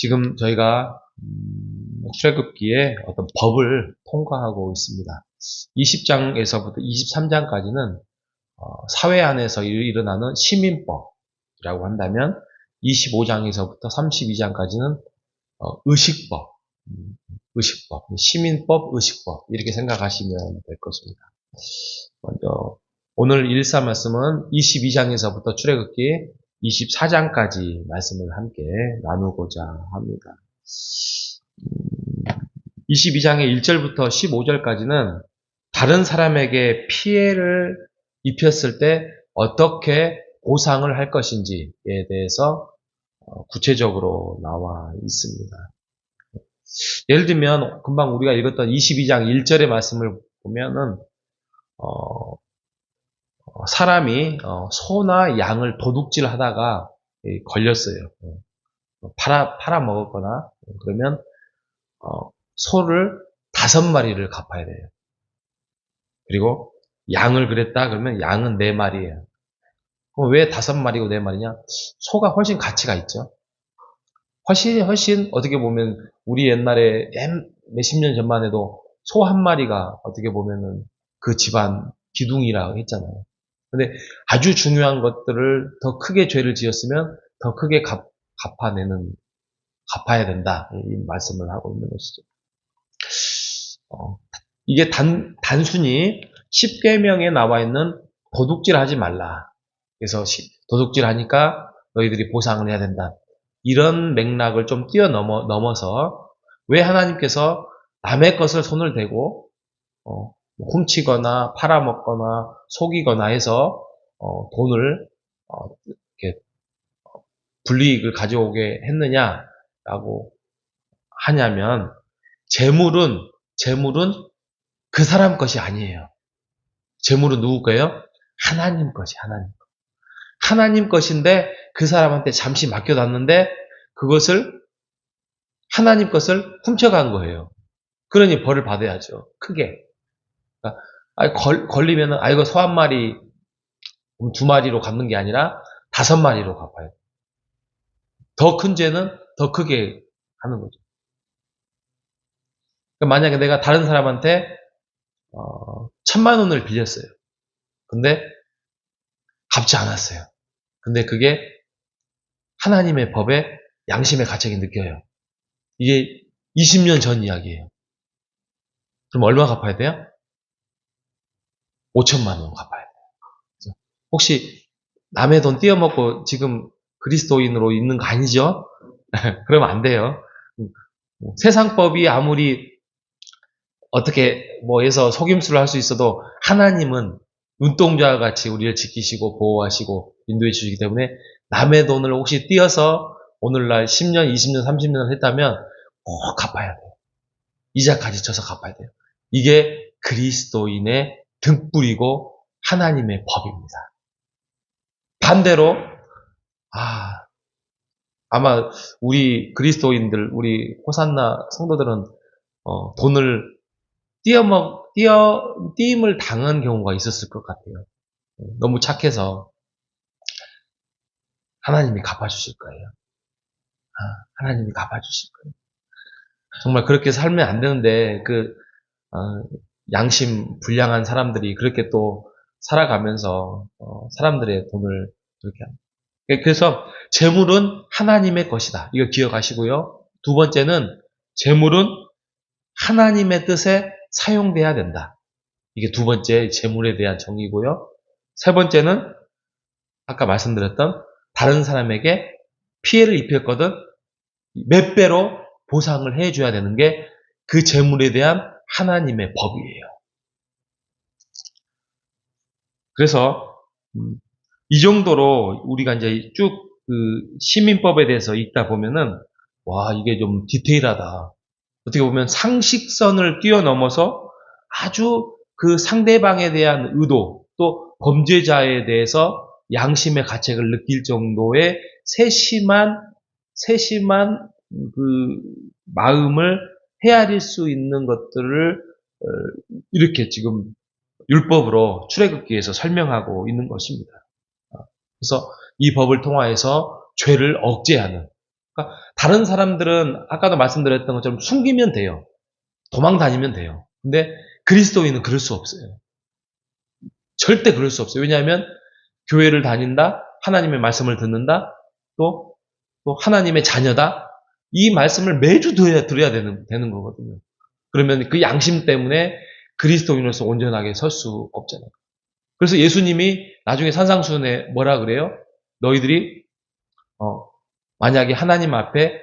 지금 저희가 출애굽기에 어떤 법을 통과하고 있습니다. 20장에서부터 23장까지는 사회 안에서 일어나는 시민법이라고 한다면 25장에서부터 32장까지는 의식법, 시민법, 의식법 이렇게 생각하시면 될 것입니다. 먼저 오늘 일사 말씀은 22장에서부터 출애굽기 24장까지 말씀을 함께 나누고자 합니다. 22장의 1절부터 15절까지는 다른 사람에게 피해를 입혔을 때 어떻게 보상을 할 것인지에 대해서 구체적으로 나와 있습니다. 예를 들면 금방 우리가 읽었던 22장 1절의 말씀을 보면은 사람이 소나 양을 도둑질 하다가 걸렸어요. 팔아 먹었거나 그러면 소를 5마리를 갚아야 돼요. 그리고 양을 그랬다 그러면 양은 4마리예요. 그럼 왜 5마리고 4마리냐? 소가 훨씬 가치가 있죠. 훨씬 어떻게 보면 우리 옛날에 몇십 년 전만 해도 소 1마리가 어떻게 보면은 그 집안 기둥이라고 했잖아요. 근데 아주 중요한 것들을 더 크게 죄를 지었으면 더 크게 갚아야 된다. 이 말씀을 하고 있는 것이죠. 이게 단순히 10계명에 나와 있는 도둑질 하지 말라. 그래서 도둑질 하니까 너희들이 보상을 해야 된다. 이런 맥락을 좀 뛰어넘어서 왜 하나님께서 남의 것을 손을 대고 훔치거나 팔아먹거나 속이거나 해서 돈을 이렇게 불이익을 가져오게 했느냐라고 하냐면 재물은 그 사람 것이 아니에요. 재물은 누구 거예요? 하나님 것이 하나님 것인데 그 사람한테 잠시 맡겨놨는데 그것을 하나님 것을 훔쳐간 거예요. 그러니 벌을 받아야죠. 크게. 그러니까 걸리면은 이거 소 1마리 2마리로 갚는 게 아니라 5마리로 갚아야 돼요. 더 큰 죄는 더 크게 하는 거죠. 그러니까 만약에 내가 다른 사람한테 1,000만 원을 빌렸어요. 근데 갚지 않았어요. 근데 그게 하나님의 법에 양심의 가책이 느껴요. 이게 20년 전 이야기예요. 그럼 얼마 갚아야 돼요? 5천만 원 갚아야 돼요. 혹시 남의 돈 띄어먹고 지금 그리스도인으로 있는 거 아니죠? 그러면 안 돼요. 세상법이 아무리 어떻게 해서 속임수를 할 수 있어도 하나님은 눈동자와 같이 우리를 지키시고 보호하시고 인도해 주시기 때문에 남의 돈을 혹시 띄어서 오늘날 10년, 20년, 30년 했다면 꼭 갚아야 돼요. 이자까지 쳐서 갚아야 돼요. 이게 그리스도인의 등불이고 하나님의 법입니다. 반대로 아마 우리 그리스도인들, 우리 호산나 성도들은 돈을 띄임을 당한 경우가 있었을 것 같아요. 너무 착해서 하나님이 갚아주실 거예요. 하나님이 갚아주실 거예요. 정말 그렇게 살면 안 되는데 양심 불량한 사람들이 그렇게 또 살아가면서 사람들의 돈을 그렇게 합니다. 그래서 재물은 하나님의 것이다. 이거 기억하시고요. 두 번째는 재물은 하나님의 뜻에 사용돼야 된다. 이게 두 번째 재물에 대한 정의고요. 세 번째는 아까 말씀드렸던 다른 사람에게 피해를 입혔거든 몇 배로 보상을 해줘야 되는 게 그 재물에 대한 하나님의 법이에요. 그래서 이 정도로 우리가 이제 쭉 시민법에 대해서 읽다 보면은 이게 좀 디테일하다. 어떻게 보면 상식선을 뛰어넘어서 아주 그 상대방에 대한 의도 또 범죄자에 대해서 양심의 가책을 느낄 정도의 세심한 그 마음을 헤아릴 수 있는 것들을 이렇게 지금 율법으로 출애굽기에서 설명하고 있는 것입니다. 그래서 이 법을 통하여서 죄를 억제하는 그러니까 다른 사람들은 아까도 말씀드렸던 것처럼 숨기면 돼요. 도망 다니면 돼요. 근데 그리스도인은 그럴 수 없어요. 절대 그럴 수 없어요. 왜냐하면 교회를 다닌다, 하나님의 말씀을 듣는다, 또 하나님의 자녀다. 이 말씀을 매주 들어야 되는 거거든요. 그러면 그 양심 때문에 그리스도인으로서 온전하게 설 수 없잖아요. 그래서 예수님이 나중에 산상수훈에 뭐라 그래요? 너희들이 만약에 하나님 앞에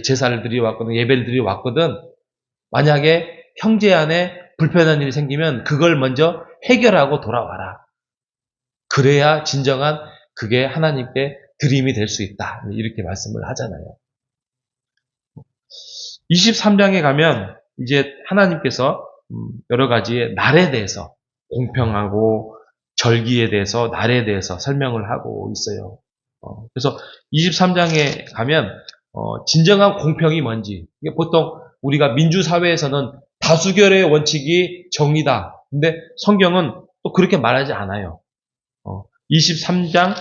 제사를 드려왔거든, 예배를 드려왔거든, 만약에 형제 안에 불편한 일이 생기면 그걸 먼저 해결하고 돌아와라. 그래야 진정한 그게 하나님께 드림이 될 수 있다. 이렇게 말씀을 하잖아요. 23장에 가면 이제 하나님께서 여러 가지의 날에 대해서, 공평하고 절기에 대해서, 날에 대해서 설명을 하고 있어요. 그래서 23장에 가면 진정한 공평이 뭔지, 이게 보통 우리가 민주사회에서는 다수결의 원칙이 정의다. 근데 성경은 또 그렇게 말하지 않아요. 23장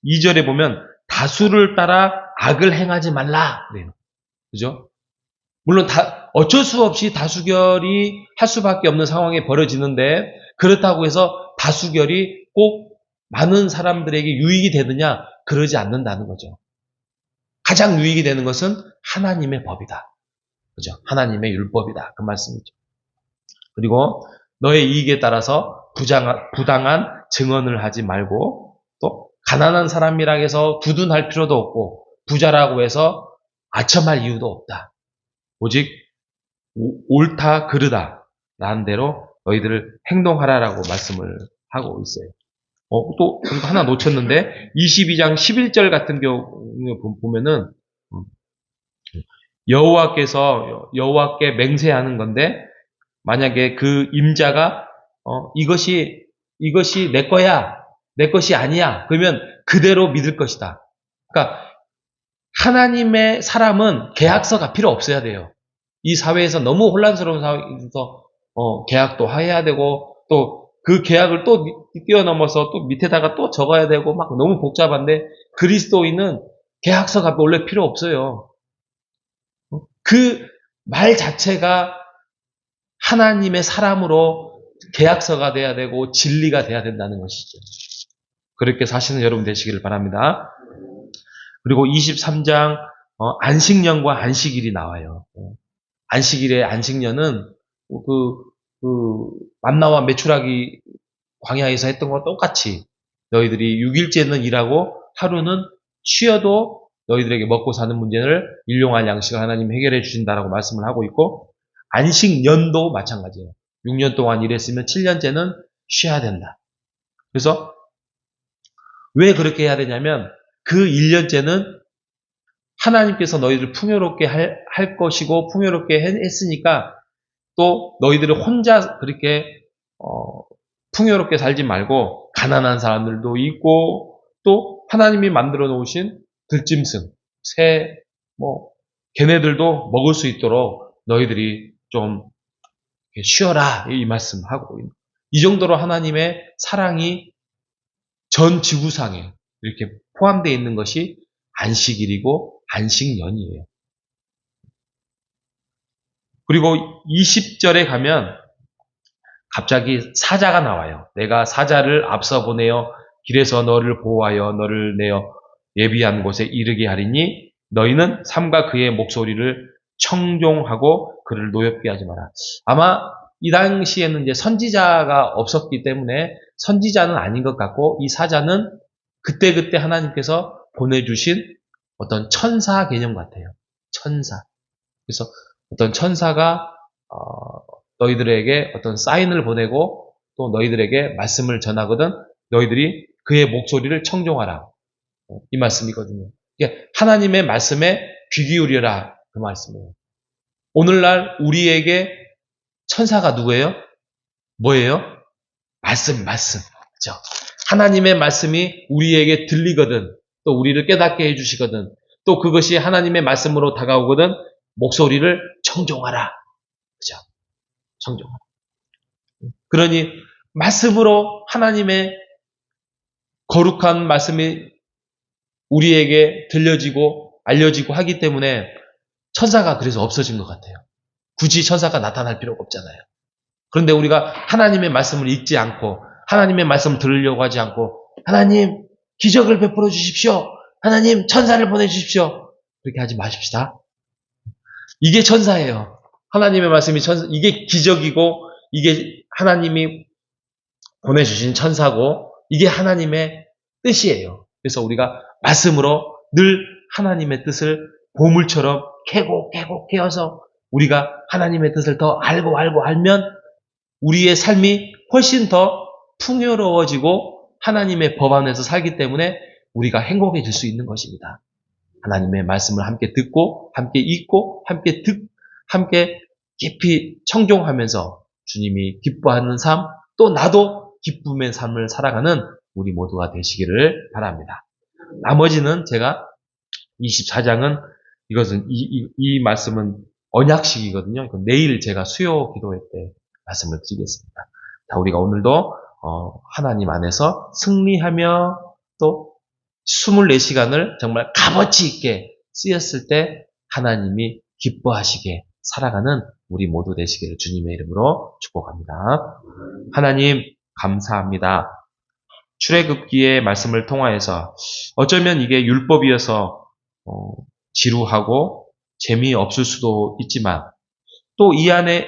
2절에 보면 다수를 따라 악을 행하지 말라 그래요. 그죠? 물론 어쩔 수 없이 다수결이 할 수밖에 없는 상황이 벌어지는데, 그렇다고 해서 다수결이 꼭 많은 사람들에게 유익이 되느냐? 그러지 않는다는 거죠. 가장 유익이 되는 것은 하나님의 법이다. 그죠? 하나님의 율법이다. 그 말씀이죠. 그리고 너의 이익에 따라서 부당한 증언을 하지 말고, 또 가난한 사람이라 해서 두둔할 필요도 없고, 부자라고 해서 아첨할 이유도 없다. 오직 옳다 그르다 라는 대로 너희들을 행동하라라고 말씀을 하고 있어요. 또 하나 놓쳤는데 22장 11절 같은 경우에 보면은 여호와께 맹세하는 건데, 만약에 그 임자가 이것이 내 거야, 내 것이 아니야, 그러면 그대로 믿을 것이다. 그러니까 하나님의 사람은 계약서가 필요 없어야 돼요. 이 사회에서 너무 혼란스러운 사회에서 계약도 해야 되고, 또 그 계약을 또 뛰어넘어서 또 밑에다가 또 적어야 되고 막 너무 복잡한데, 그리스도인은 계약서가 원래 필요 없어요. 그 말 자체가 하나님의 사람으로 계약서가 돼야 되고 진리가 돼야 된다는 것이죠. 그렇게 사시는 여러분 되시기를 바랍니다. 그리고 23장 안식년과 안식일이 나와요. 안식일의 안식년은 만나와 메추라기 광야에서 했던 것과 똑같이 너희들이 6일째는 일하고 하루는 쉬어도 너희들에게 먹고 사는 문제를 일용할 양식을 하나님 해결해 주신다라고 말씀을 하고 있고, 안식년도 마찬가지예요. 6년 동안 일했으면 7년째는 쉬어야 된다. 그래서 왜 그렇게 해야 되냐면, 그 1년째는 하나님께서 너희들을 풍요롭게 할 것이고 풍요롭게 했으니까, 또 너희들을 혼자 그렇게 풍요롭게 살지 말고 가난한 사람들도 있고, 또 하나님이 만들어 놓으신 들짐승, 새, 걔네들도 먹을 수 있도록 너희들이 좀 쉬어라, 이 말씀하고, 이 정도로 하나님의 사랑이 전 지구상에 이렇게 포함되어 있는 것이 안식일이고 안식년이에요. 그리고 20절에 가면 갑자기 사자가 나와요. 내가 사자를 앞서 보내어 길에서 너를 보호하여 너를 내어 예비한 곳에 이르게 하리니 너희는 삼가 그의 목소리를 청종하고 그를 노엽게 하지 마라. 아마 이 당시에는 이제 선지자가 없었기 때문에 선지자는 아닌 것 같고, 이 사자는 그때그때 하나님께서 보내주신 어떤 천사 개념 같아요. 천사. 그래서 어떤 천사가 너희들에게 어떤 사인을 보내고 또 너희들에게 말씀을 전하거든 너희들이 그의 목소리를 청종하라. 이 말씀이거든요. 이게 하나님의 말씀에 귀 기울여라, 그 말씀이에요. 오늘날 우리에게 천사가 누구예요? 뭐예요? 말씀. 그죠? 하나님의 말씀이 우리에게 들리거든, 또 우리를 깨닫게 해주시거든, 또 그것이 하나님의 말씀으로 다가오거든 목소리를 청종하라. 그죠? 청종하라. 그러니 말씀으로 하나님의 거룩한 말씀이 우리에게 들려지고 알려지고 하기 때문에 천사가 그래서 없어진 것 같아요. 굳이 천사가 나타날 필요가 없잖아요. 그런데 우리가 하나님의 말씀을 읽지 않고 하나님의 말씀을 들으려고 하지 않고 하나님 기적을 베풀어 주십시오. 하나님 천사를 보내주십시오. 그렇게 하지 마십시다. 이게 천사예요. 하나님의 말씀이 천사, 이게 기적이고 이게 하나님이 보내주신 천사고 이게 하나님의 뜻이에요. 그래서 우리가 말씀으로 늘 하나님의 뜻을 보물처럼 캐고 캐어서 우리가 하나님의 뜻을 더 알고 알면 우리의 삶이 훨씬 더 풍요로워지고 하나님의 법 안에서 살기 때문에 우리가 행복해질 수 있는 것입니다. 하나님의 말씀을 함께 듣고 함께 읽고 함께 깊이 청종하면서 주님이 기뻐하는 삶, 또 나도 기쁨의 삶을 살아가는 우리 모두가 되시기를 바랍니다. 나머지는 제가 24장은 이것은 이 말씀은 언약식이거든요. 내일 제가 수요 기도회 때 말씀을 드리겠습니다. 자, 우리가 오늘도 하나님 안에서 승리하며 또 24시간을 정말 값어치 있게 쓰였을 때 하나님이 기뻐하시게 살아가는 우리 모두 되시기를 주님의 이름으로 축복합니다. 하나님 감사합니다. 출애굽기의 말씀을 통하여서 어쩌면 이게 율법이어서 지루하고 재미없을 수도 있지만 또 이 안에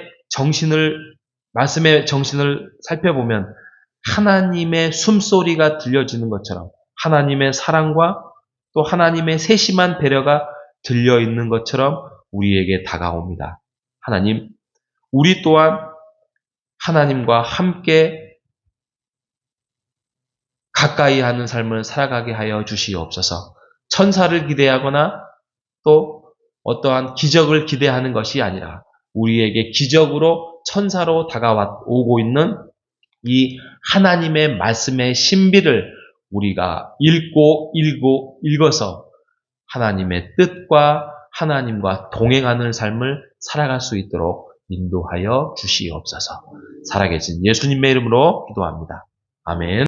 말씀의 정신을 살펴보면 하나님의 숨소리가 들려지는 것처럼 하나님의 사랑과 또 하나님의 세심한 배려가 들려있는 것처럼 우리에게 다가옵니다. 하나님, 우리 또한 하나님과 함께 가까이 하는 삶을 살아가게 하여 주시옵소서. 천사를 기대하거나 또 어떠한 기적을 기대하는 것이 아니라 우리에게 기적으로 천사로 다가오고 있는 이 하나님의 말씀의 신비를 우리가 읽어서 하나님의 뜻과 하나님과 동행하는 삶을 살아갈 수 있도록 인도하여 주시옵소서. 살아계신 예수님의 이름으로 기도합니다. 아멘.